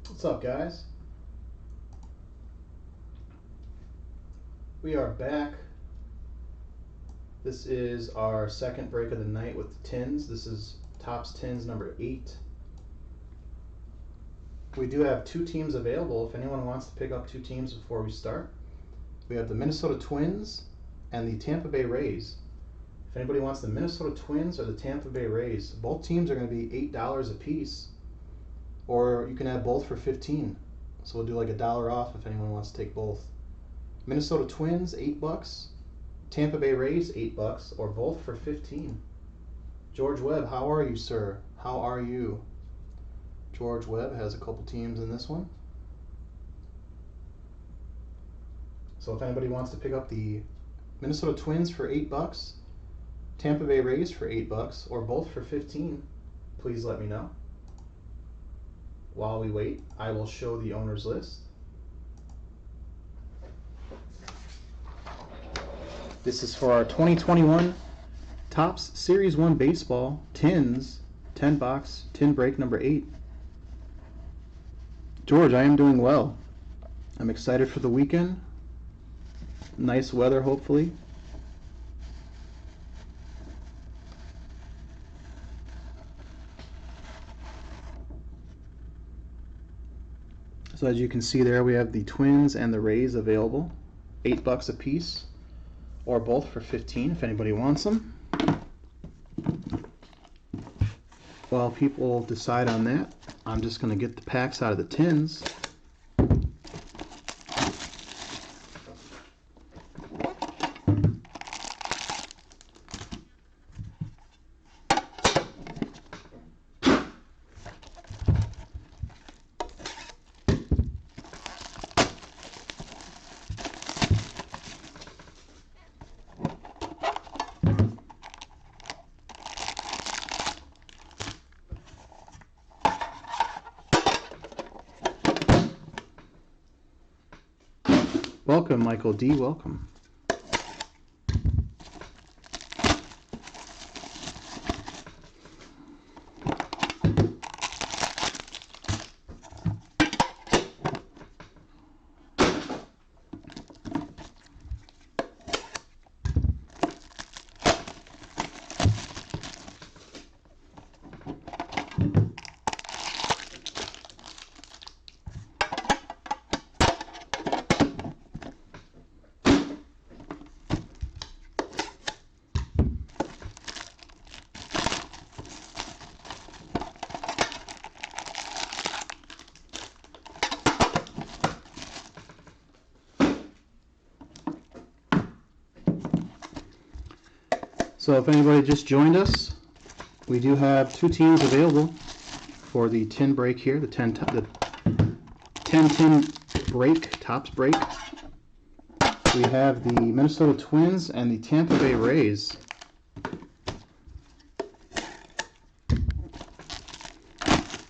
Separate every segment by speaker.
Speaker 1: What's up, guys? We are back. This is our second break of the night with the tins. This is Topps Tins number 8. We do have two teams available if anyone wants to pick up two teams before we start. We have the Minnesota Twins and the Tampa Bay Rays. If anybody wants the Minnesota Twins or the Tampa Bay Rays, both teams are going to be $8 a piece, or you can have both for $15. So we'll do like $1 off if anyone wants to take both. Minnesota Twins, $8. Tampa Bay Rays, $8, or both for $15. George Webb, how are you, sir? How are you? George Webb has a couple teams in this one. So if anybody wants to pick up the Minnesota Twins for $8, Tampa Bay Rays for $8, or both for $15, please let me know. While we wait, I will show the owner's list. This is for our 2021 Topps Series 1 Baseball Tins 10 box tin break number 8. George, I am doing well. I'm excited for the weekend. Nice weather, hopefully. So as you can see there, we have the Twins and the Rays available. $8 a piece, or both for $15 if anybody wants them. While people decide on that, I'm just going to get the packs out of the tins. Welcome, Michael D. Welcome. So if anybody just joined us, we do have two teams available for the tin break here, the 10 tin break, Topps break. We have the Minnesota Twins and the Tampa Bay Rays.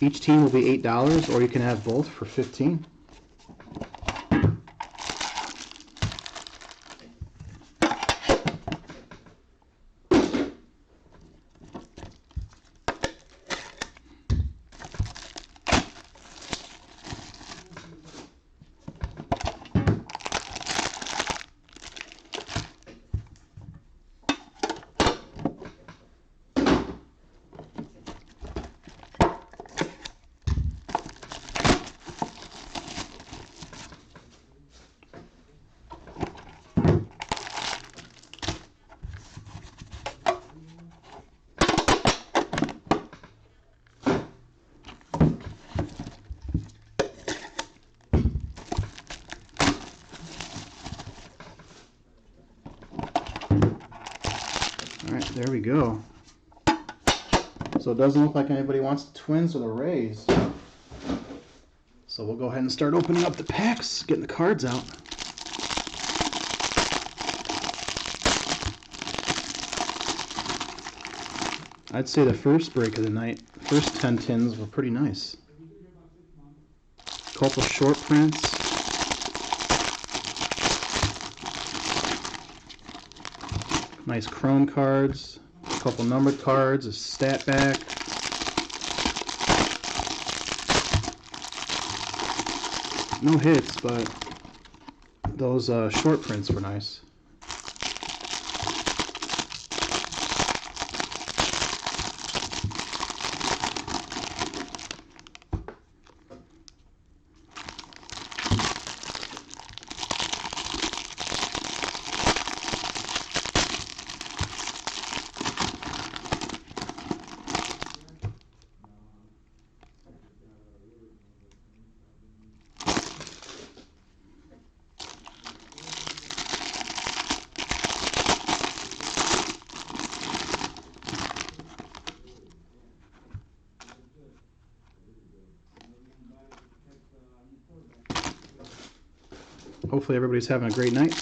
Speaker 1: Each team will be $8, or you can have both for $15. Alright, there we go. So it doesn't look like anybody wants the Twins or the Rays. So we'll go ahead and start opening up the packs, getting the cards out. I'd say the first break of the night, first 10 tins were pretty nice. Couple short prints. Nice chrome cards, a couple numbered cards, a stat back. No hits, but those short prints were nice. Hopefully everybody's having a great night.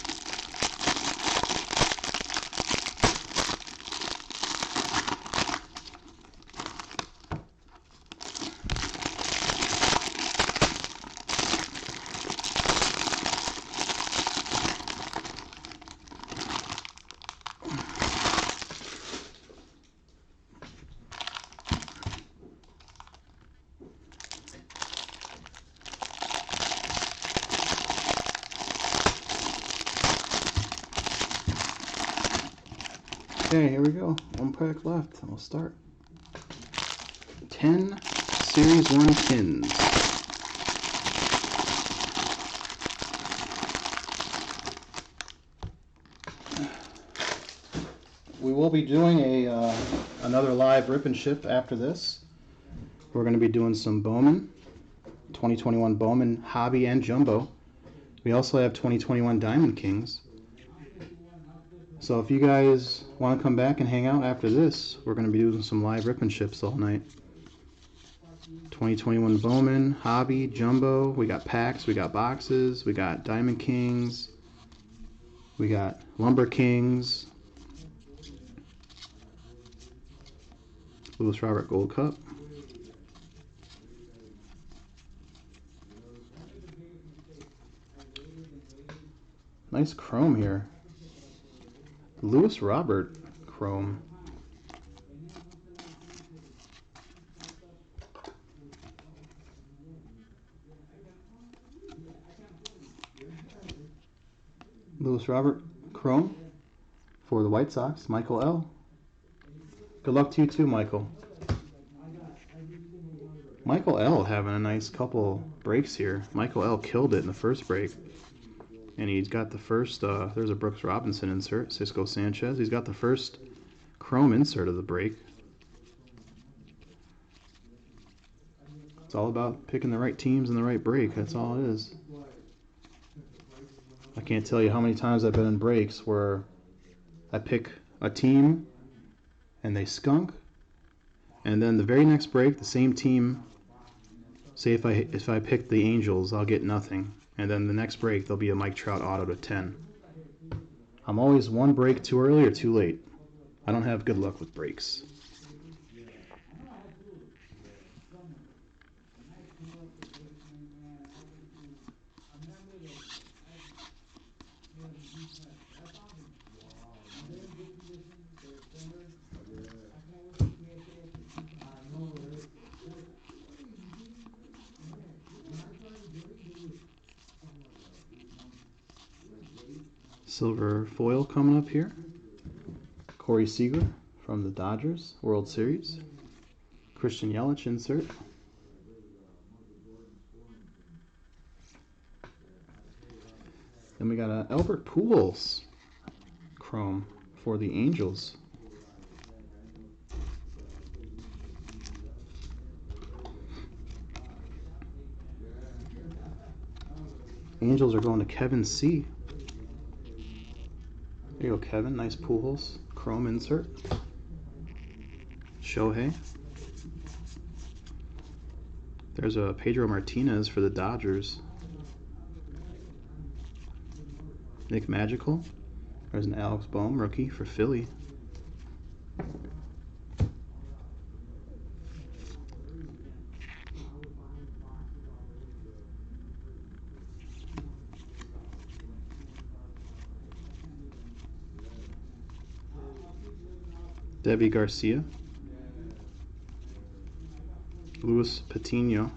Speaker 1: Okay, here we go. One pack left. We'll start. 10 Series 1 tins. We will be doing another live rip and ship after this. We're going to be doing some Bowman, 2021 Bowman Hobby and Jumbo. We also have 2021 Diamond Kings. So if you guys want to come back and hang out after this, we're going to be doing some live rip and ships all night. 2021 Bowman, Hobby, Jumbo. We got packs, we got boxes, we got Diamond Kings, we got Lumber Kings, Lewis Robert Gold Cup. Nice chrome here. Lewis Robert chrome. Lewis Robert chrome for the White Sox, Michael L. Good luck to you too, Michael. Michael L having a nice couple breaks here. Michael L killed it in the first break. And he's got the first, there's a Brooks Robinson insert, Cisco Sanchez. He's got the first chrome insert of the break. It's all about picking the right teams and the right break. That's all it is. I can't tell you how many times I've been in breaks where I pick a team and they skunk. And then the very next break, the same team, say if I pick the Angels, I'll get nothing. And then the next break, there'll be a Mike Trout auto to 10. I'm always one break too early or too late. I don't have good luck with breaks. Silver foil coming up here. Corey Seager from the Dodgers World Series. Christian Yelich insert. Then we got a Albert Pujols chrome for the Angels. Angels are going to Kevin C. There you go, Kevin. Nice Pujols chrome insert. Shohei. There's a Pedro Martinez for the Dodgers. Nick Magical. There's an Alex Bohm rookie for Philly. Debbie Garcia. Luis Patino.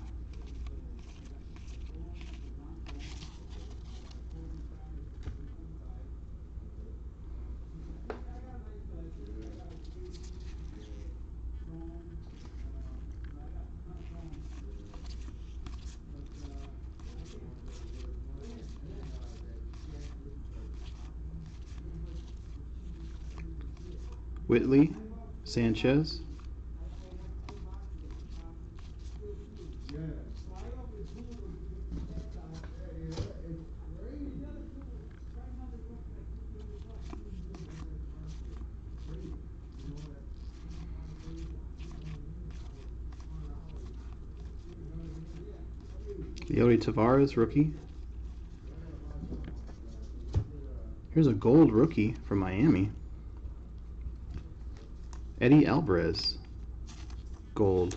Speaker 1: Whitley, Sanchez. Leody Tavares, rookie. Here's a gold rookie from Miami. Eddie Alvarez, gold.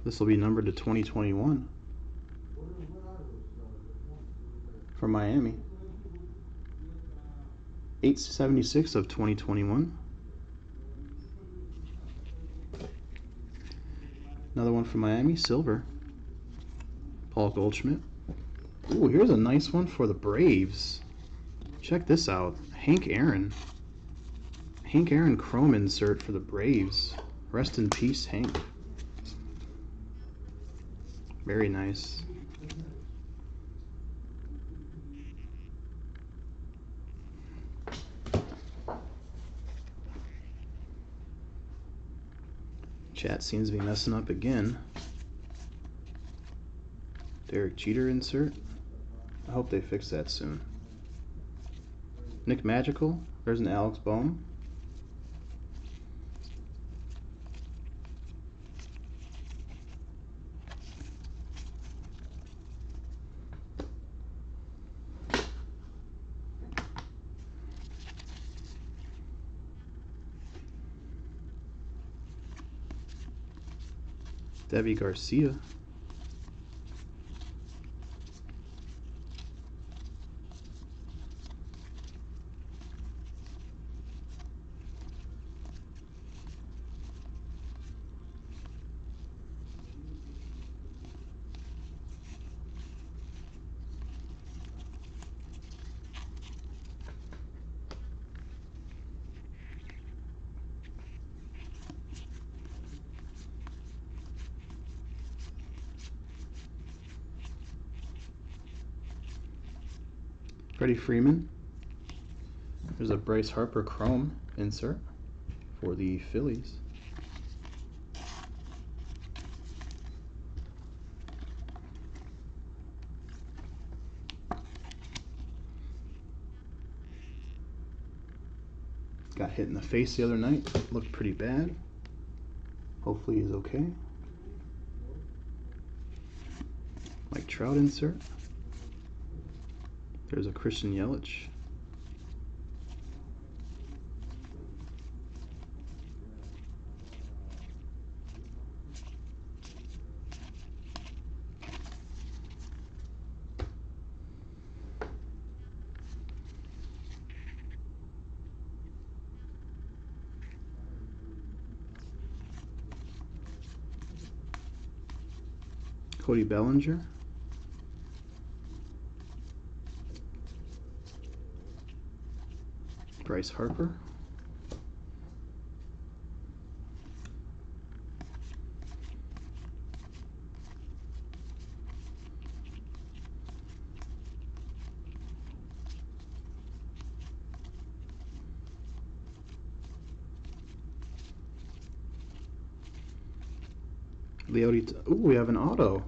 Speaker 1: This will be numbered to 2021 for Miami. 876 of 2021. Another one from Miami, silver. Paul Goldschmidt. Ooh, here's a nice one for the Braves. Check this out. Hank Aaron. Hank Aaron chrome insert for the Braves. Rest in peace, Hank. Very nice. Chat seems to be messing up again. Derek Jeter insert. I hope they fix that soon. Nick Magical. There's an Alex Bohm. Debbie Garcia. Freddie Freeman. There's a Bryce Harper chrome insert for the Phillies. Got hit in the face the other night. Looked pretty bad. Hopefully he's okay. Mike Trout insert. There's a Christian Yelich. Cody Bellinger. Bryce Harper. Leody. Ooh, we have an auto.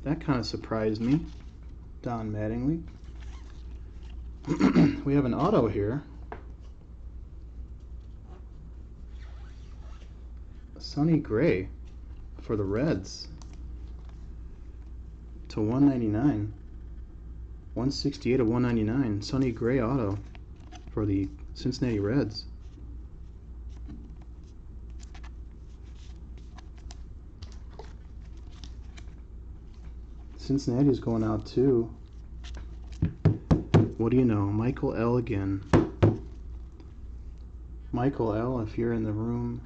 Speaker 1: That kind of surprised me. Don Mattingly. We have an auto here. Sonny Gray for the Reds to 199. 168 of 199. Sonny Gray auto for the Cincinnati Reds. Cincinnati's going out too. What do you know? Michael L. again. Michael L., if you're in the room,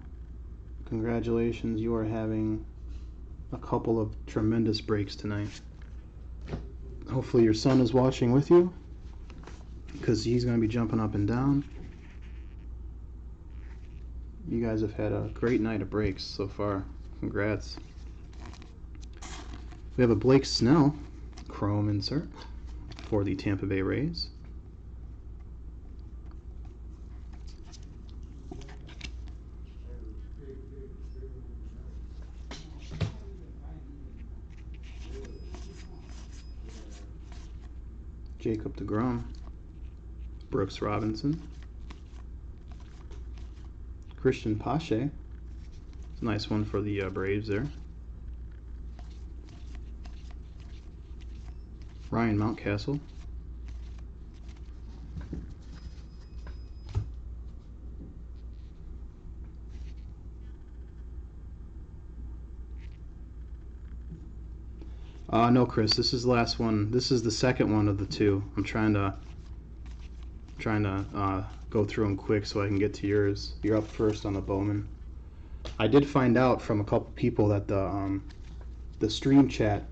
Speaker 1: congratulations. You are having a couple of tremendous breaks tonight. Hopefully your son is watching with you, because he's going to be jumping up and down. You guys have had a great night of breaks so far. Congrats. We have a Blake Snell chrome insert for the Tampa Bay Rays. Jacob deGrom, Brooks Robinson, Christian Pache. It's a nice one for the Braves there. Ryan Mountcastle. No, Chris. This is the last one. This is the second one of the two. I'm trying to go through them quick so I can get to yours. You're up first on the Bowman. I did find out from a couple people that the stream chat,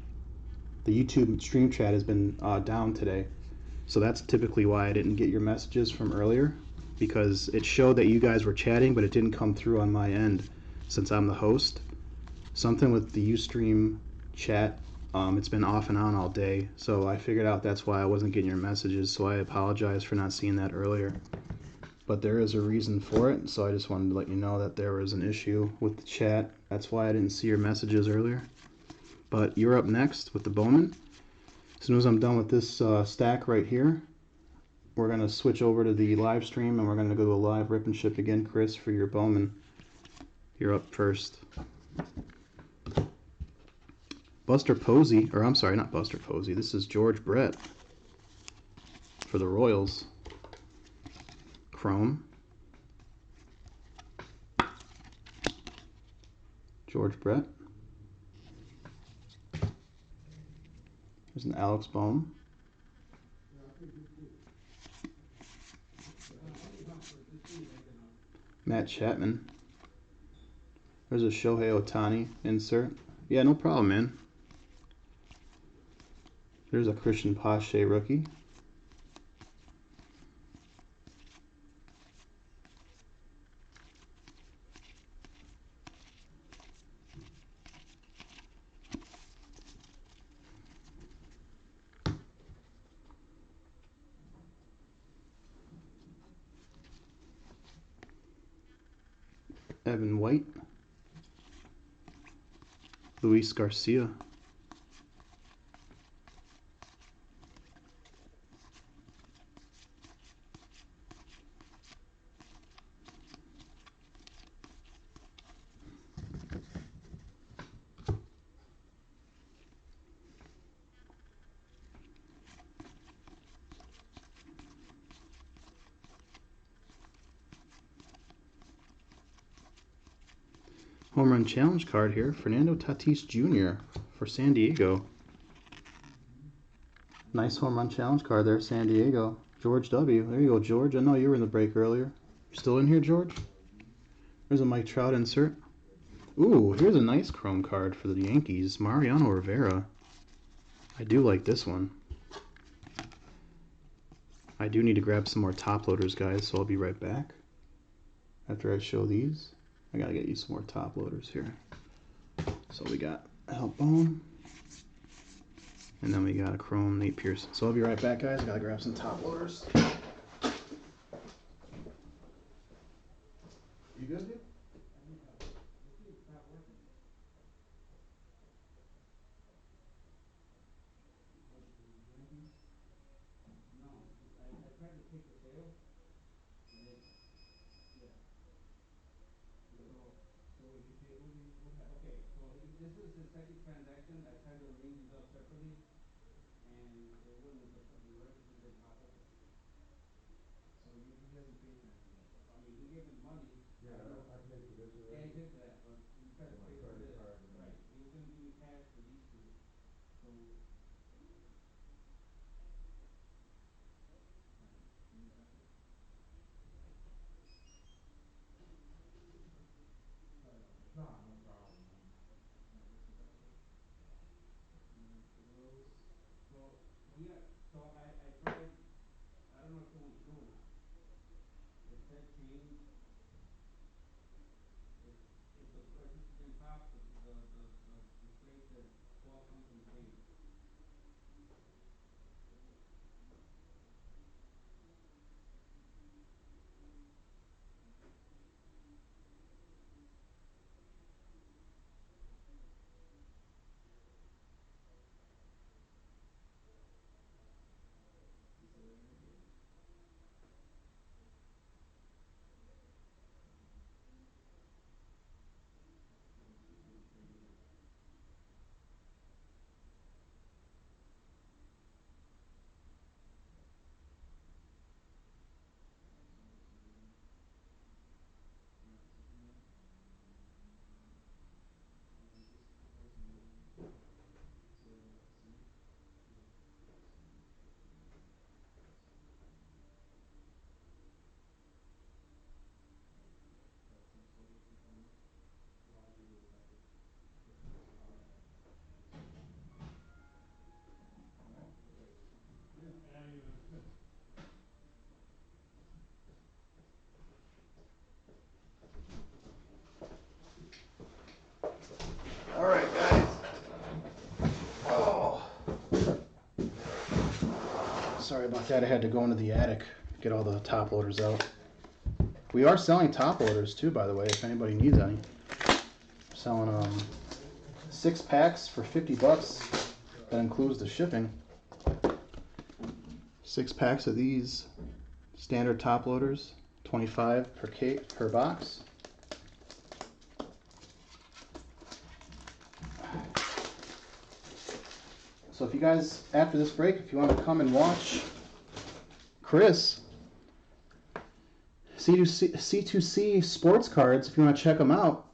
Speaker 1: the YouTube stream chat, has been down today. So that's typically why I didn't get your messages from earlier, because it showed that you guys were chatting, but it didn't come through on my end since I'm the host. Something with the Ustream chat, it's been off and on all day, so I figured out that's why I wasn't getting your messages, so I apologize for not seeing that earlier. But there is a reason for it, so I just wanted to let you know that there was an issue with the chat. That's why I didn't see your messages earlier. But you're up next with the Bowman. As soon as I'm done with this stack right here, we're going to switch over to the live stream, and we're going to go to a live rip and ship again. Chris, for your Bowman, you're up first. Buster Posey, or I'm sorry, not Buster Posey. This is George Brett for the Royals. Chrome. George Brett. There's an Alex Bohm. Matt Chapman. There's a Shohei Ohtani insert. Yeah, no problem, man. There's a Christian Pache rookie. Evan White. Luis Garcia. Home run challenge card here. Fernando Tatis Jr. for San Diego. Nice home run challenge card there, San Diego. George W. There you go, George. I know you were in the break earlier. You still in here, George? There's a Mike Trout insert. Ooh, here's a nice chrome card for the Yankees. Mariano Rivera. I do like this one. I do need to grab some more top loaders, guys, so I'll be right back after I show these. I gotta get you some more top loaders here. So we got Al Bone, and then we got a chrome Nate Pearson. So I'll be right back, guys. I gotta grab some top loaders. You good, dude? All right, guys. Oh, sorry about that. I had to go into the attic, get all the top loaders out. We are selling top loaders too, by the way, if anybody needs any. We're selling 6 packs for $50. That includes the shipping. 6 packs of these standard top loaders, $25 per box. So if you guys, after this break, if you want to come and watch Chris, C2C sports cards, if you want to check them out,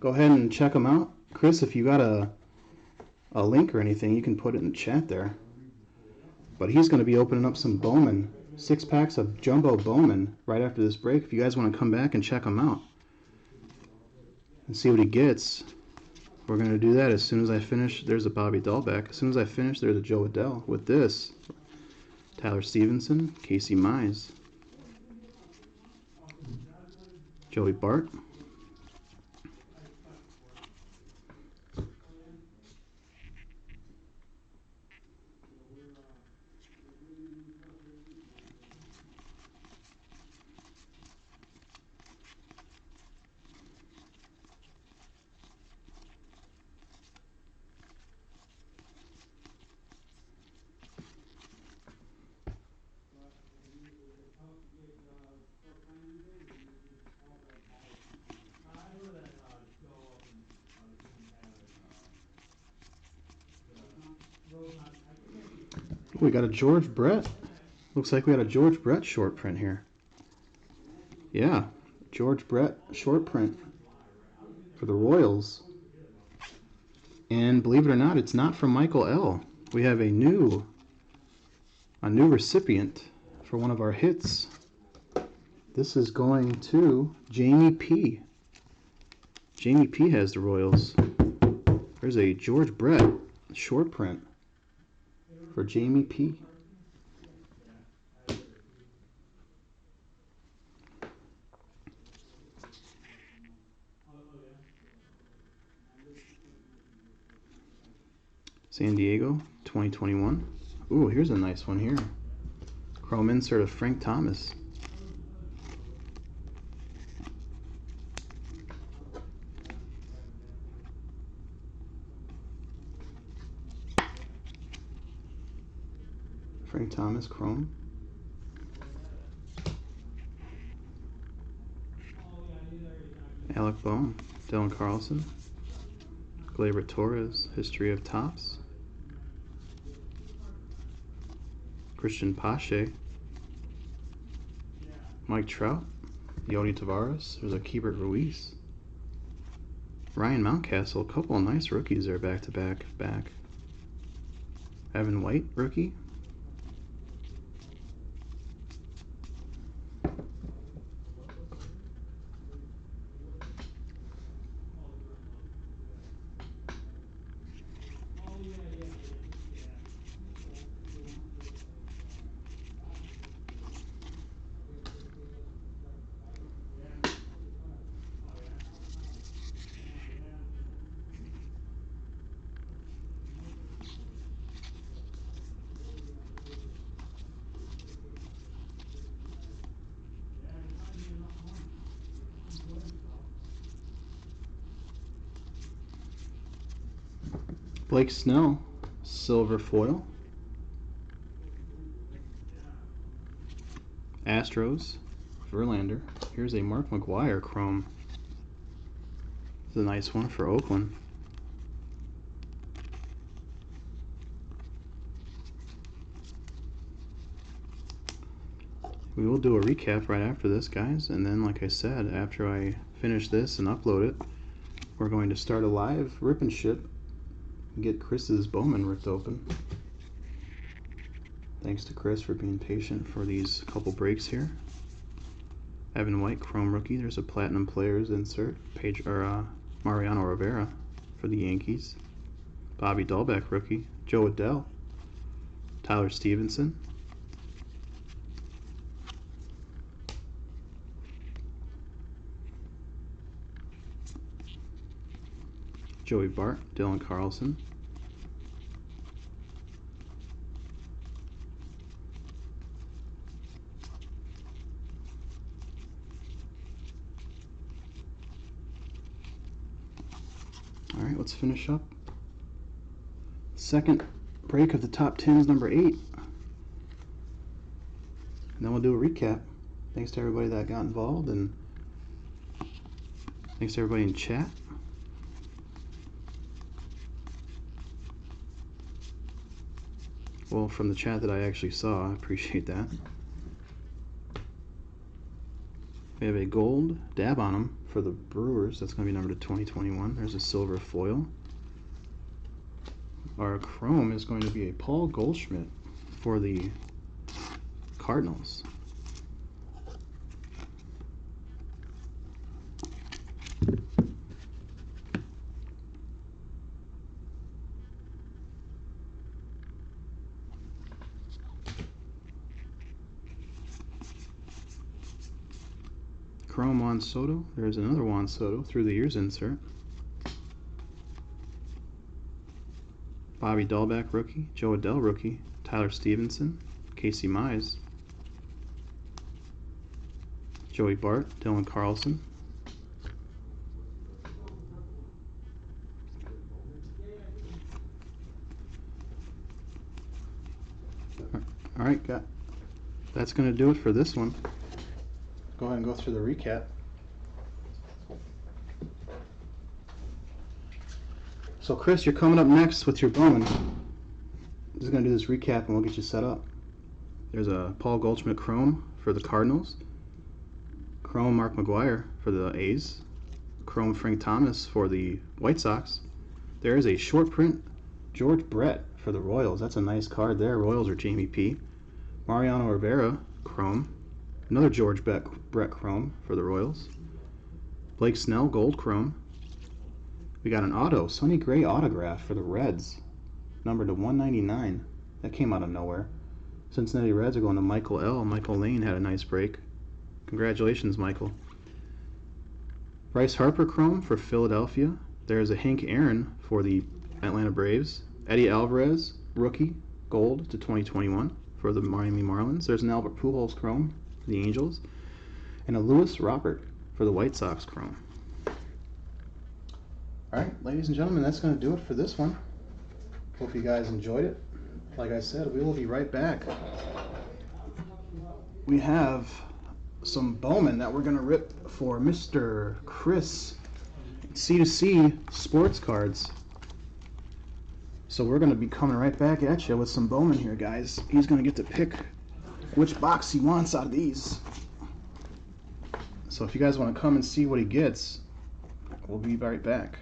Speaker 1: go ahead and check them out. Chris, if you got a link or anything, you can put it in the chat there. But he's going to be opening up some Bowman, 6 packs of jumbo Bowman right after this break. If you guys want to come back and check them out and see what he gets, we're going to do that as soon as I finish. There's a Bobby Dahlbeck. As soon as I finish, there's a Joe Adell. With this, Tyler Stevenson, Casey Mize, Joey Bart, we got a George Brett. Looks like we got a George Brett short print here. Yeah, George Brett short print for the Royals. And believe it or not, it's not from Michael L. We have a new recipient for one of our hits. This is going to Jamie P. Jamie P has the Royals. There's a George Brett short print for Jamie P. San Diego, 2021. Ooh, here's a nice one here. Chrome insert of Frank Thomas. Frank Thomas, Chrome. Alec Bohm, Dylan Carlson. Gleyber Torres, History of Topps. Christian Pache. Mike Trout. Yodi Tavares. There's a Keibert Ruiz. Ryan Mountcastle. A couple of nice rookies there back to back. Evan White, rookie. Blake Snell, silver foil. Astros, Verlander. Here's a Mark McGwire chrome. This is a nice one for Oakland. We will do a recap right after this, guys, and then, like I said, after I finish this and upload it, we're going to start a live rip and ship and get Chris's Bowman ripped open. Thanks to Chris for being patient for these couple breaks here. Evan White, chrome rookie. There's a Platinum Players insert. Mariano Rivera for the Yankees. Bobby Dahlbeck, rookie. Joe Adell. Tyler Stevenson. Joey Bart, Dylan Carlson. All right, let's finish up. Second break of the top 10s, number 8. And then we'll do a recap. Thanks to everybody that got involved, and thanks to everybody in chat. Well, from the chat that I actually saw, I appreciate that. We have a gold dab on them for the Brewers. That's going to be numbered to 2021. There's a silver foil. Our chrome is going to be a Paul Goldschmidt for the Cardinals. Chrome Juan Soto. There's another Juan Soto through the years insert. Bobby Dahlbeck, rookie. Joe Adell, rookie. Tyler Stevenson. Casey Mize. Joey Bart. Dylan Carlson. All right, that's going to do it for this one. Go ahead and go through the recap. So Chris, you're coming up next with your Bowman. Just going to do this recap and we'll get you set up. There's a Paul Goldschmidt chrome for the Cardinals. Chrome Mark McGwire for the A's. Chrome Frank Thomas for the White Sox. There is a short print George Brett for the Royals. That's a nice card there. Royals are Jamie P. Mariano Rivera chrome. Another George Brett chrome for the Royals. Blake Snell gold chrome. We got an auto, Sonny Gray autograph for the Reds, numbered to 199. That came out of nowhere. Cincinnati Reds are going to Michael L. Michael Lane had a nice break. Congratulations, Michael. Bryce Harper chrome for Philadelphia. There's a Hank Aaron for the Atlanta Braves. Eddie Alvarez, rookie, gold to 2021 for the Miami Marlins. There's an Albert Pujols chrome for the Angels. And a Lewis Robert for the White Sox chrome. Alright, ladies and gentlemen, that's going to do it for this one. Hope you guys enjoyed it. Like I said, we will be right back. We have some Bowman that we're going to rip for Mr. Chris C2C Sports Cards. So we're going to be coming right back at you with some Bowman here, guys. He's going to get to pick which box he wants out of these. So if you guys want to come and see what he gets, we'll be right back.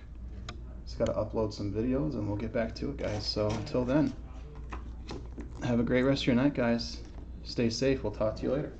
Speaker 1: Just got to upload some videos and we'll get back to it, guys. So until then, have a great rest of your night, guys. Stay safe. We'll talk to you later.